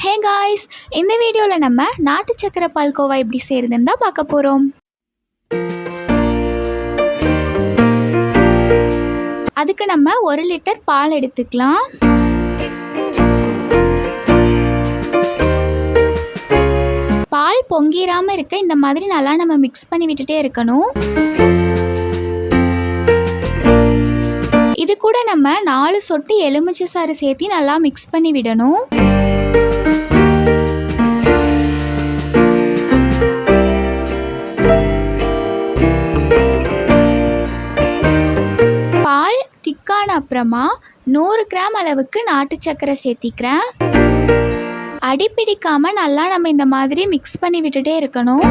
Hey guys, இந்த வீடியோவில் நம்ம நாட்டு சக்கரை பால்கோவா எப்படி செய்கிறதுன்னு தான் பார்க்க போகிறோம். அதுக்கு நம்ம 1 லிட்டர் பால் எடுத்துக்கலாம். பால் பொங்கிராமல் இருக்க இந்த மாதிரி நல்லா நம்ம மிக்ஸ் பண்ணி விட்டுட்டே இருக்கணும். இது கூட நம்ம 4 சொட்டு எலுமிச்சை சாறு சேர்த்து நல்லா மிக்ஸ் பண்ணி விடணும். பால் திக்கான அப்புறமா 100 கிராம் அளவுக்கு நாட்டு சக்கரை சேர்த்திக்கிறேன். அடி பிடிக்காம நல்லா நம்ம இந்த மாதிரி மிக்ஸ் பண்ணி விட்டுட்டே இருக்கணும்.